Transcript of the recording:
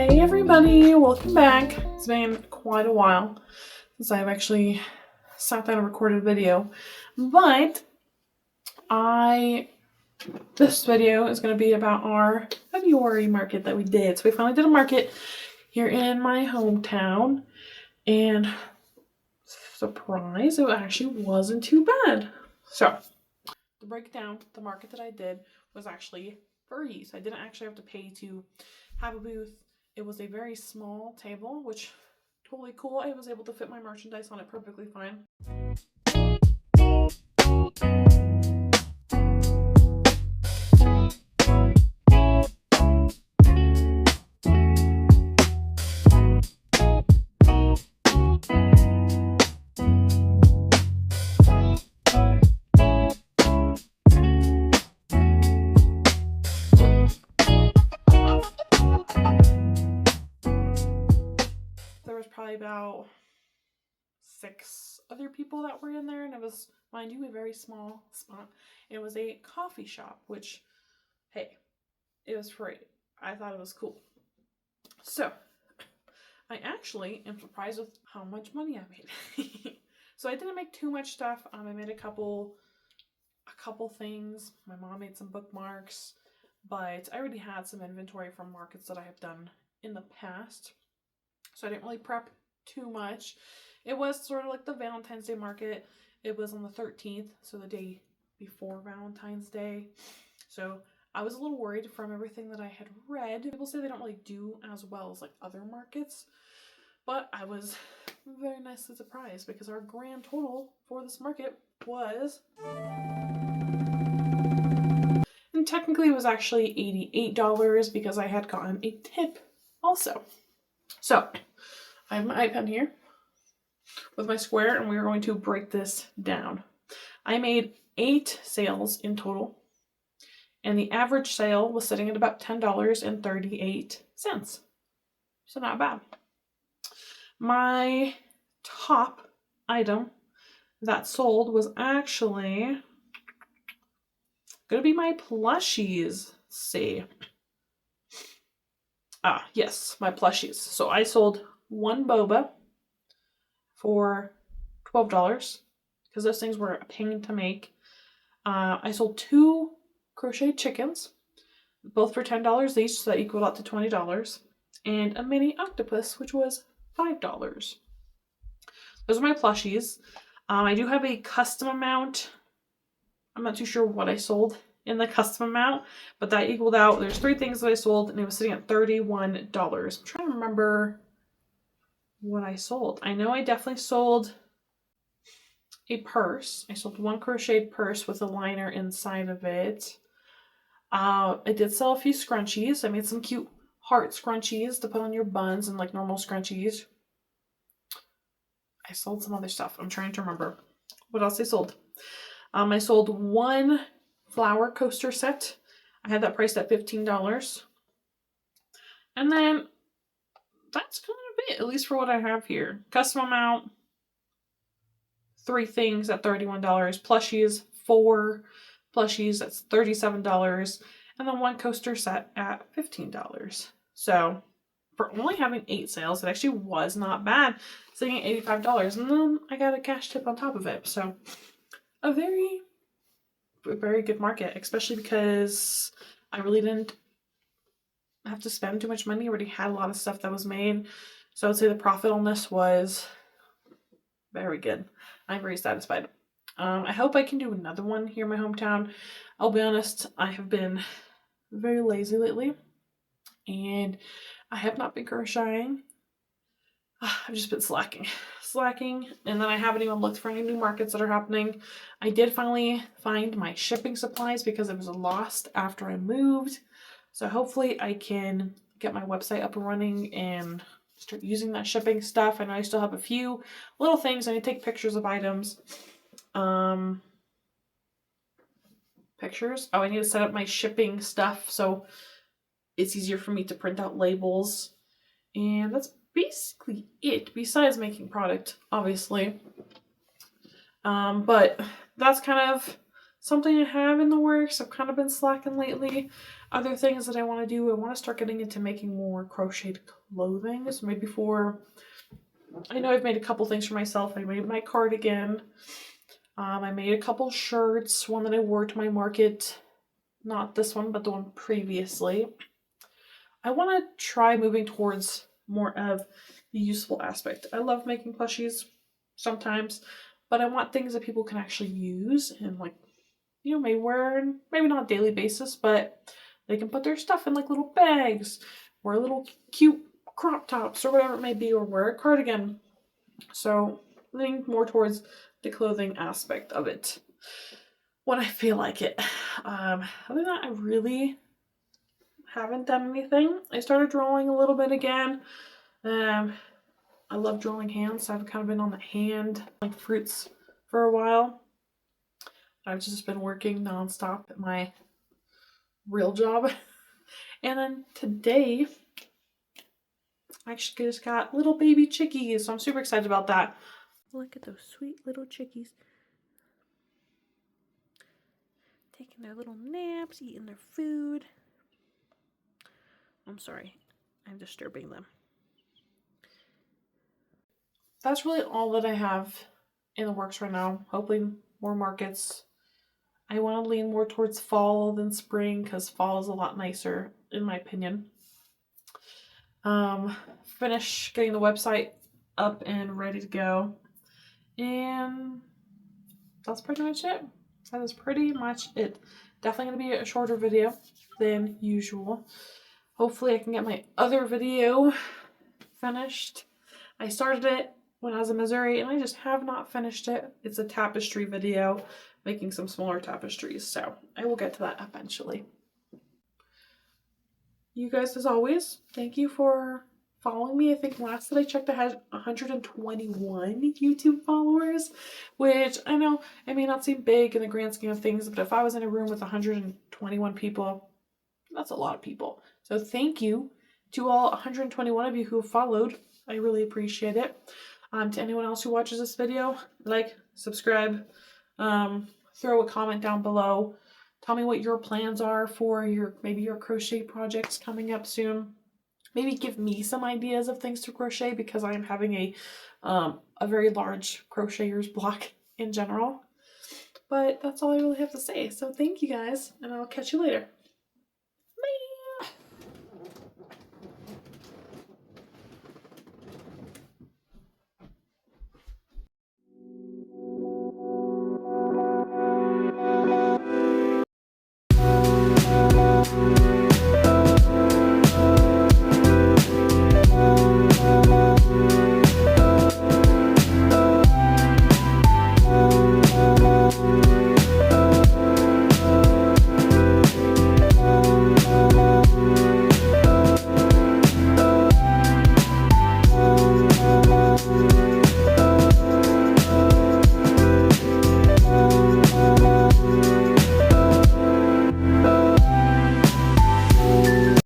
Hey everybody, welcome back. It's been quite a while since I've actually sat down and recorded a video, but this video is going to be about our February market that we did. So we finally did a market here in my hometown, and surprise, it actually wasn't too bad. So to break down, the market that I did was actually free, so I didn't actually have to pay to have a booth. It was a very small table, which totally cool. I was able to fit my merchandise on it perfectly fine. There was probably about 6 other people that were in there, and it was, mind you, a very small spot. It was a coffee shop, which, hey, it was free. I thought it was cool. So I actually am surprised with how much money I made. So I didn't make too much stuff. I made a couple things. My mom made some bookmarks, but I already had some inventory from markets that I have done in the past, so I didn't really prep too much. It was sort of like the Valentine's Day market. It was on the 13th, so the day before Valentine's Day. So I was a little worried from everything that I had read. People say they don't really do as well as like other markets, but I was very nicely surprised because our grand total for this market was, and technically it was actually $88 because I had gotten a tip also. So I have my iPad here with my square, and we are going to break this down. I made 8 sales in total, and the average sale was sitting at about $10.38. So not bad. My top item that sold was actually gonna be my plushies. Let's see. Yes, my plushies. So I sold one boba for $12 because those things were a pain to make. I sold 2 crochet chickens, both for $10 each, so that equaled out to $20, and a mini octopus, which was $5. Those are my plushies. I do have a custom amount. I'm not too sure what I sold in the custom amount, but that equaled out. There's 3 things that I sold, and it was sitting at $31. I'm trying to remember what I sold. I know I definitely sold a purse. I sold 1 crocheted purse with a liner inside of it. I did sell a few scrunchies. I made some cute heart scrunchies to put on your buns and like normal scrunchies. I sold some other stuff. I'm trying to remember what else I sold. I sold 1 flower coaster set. I had that priced at $15. And then that's kind of it, at least for what I have here. Custom amount, 3 things at $31. Plushies, 4 plushies, that's $37. And then 1 coaster set at $15. So for only having 8 sales, it actually was not bad, sitting at $85. And then I got a cash tip on top of it. So a very good market, especially because I really didn't have to spend too much money. I already had a lot of stuff that was made. So I would say the profit on this was very good. I'm very satisfied. I hope I can do another one here in my hometown. I'll be honest, I have been very lazy lately, and I have not been crocheting. I've just been slacking, and then I haven't even looked for any new markets that are happening. I did finally find my shipping supplies because it was lost after I moved, so hopefully I can get my website up and running and start using that shipping stuff. I know I still have a few little things. I need to take pictures of items. Pictures. Oh, I need to set up my shipping stuff so it's easier for me to print out labels. And that's basically it, besides making product, obviously. But that's kind of something I have in the works. I've kind of been slacking lately. Other things that I want to do, I want to start getting into making more crocheted clothing. So maybe I know I've made a couple things for myself. I made my cardigan. I made a couple shirts, one that I wore to my market. Not this one, but the one previously. I want to try moving towards more of the useful aspect. I love making plushies sometimes, but I want things that people can actually use and like, you know, maybe wear, maybe not daily basis, but they can put their stuff in like little bags, or little cute crop tops or whatever it may be, or wear a cardigan. So leaning more towards the clothing aspect of it when I feel like it. Other than that, I really haven't done anything. I started drawing a little bit again. I love drawing hands, so I've kind of been on the hand like fruits for a while. I've just been working nonstop at my real job. And then today, I actually just got little baby chickies, so I'm super excited about that. Look at those sweet little chickies. Taking their little naps, eating their food. I'm sorry, I'm disturbing them. That's really all that I have in the works right now. Hopefully more markets. I want to lean more towards fall than spring because fall is a lot nicer in my opinion. Finish getting the website up and ready to go. And that's pretty much it. That is pretty much it. Definitely going to be a shorter video than usual. Hopefully I can get my other video finished. I started it when I was in Missouri and I just have not finished it. It's a tapestry video, making some smaller tapestries, so I will get to that eventually. You guys, as always, thank you for following me. I think last that I checked I had 121 YouTube followers, which I know it may not seem big in the grand scheme of things, but if I was in a room with 121 people, that's a lot of people. So thank you to all 121 of you who have followed. I really appreciate it. To anyone else who watches this video, like, subscribe, throw a comment down below. Tell me what your plans are for maybe your crochet projects coming up soon. Maybe give me some ideas of things to crochet because I am having a very large crocheters block in general. But that's all I really have to say. So thank you guys, and I'll catch you later.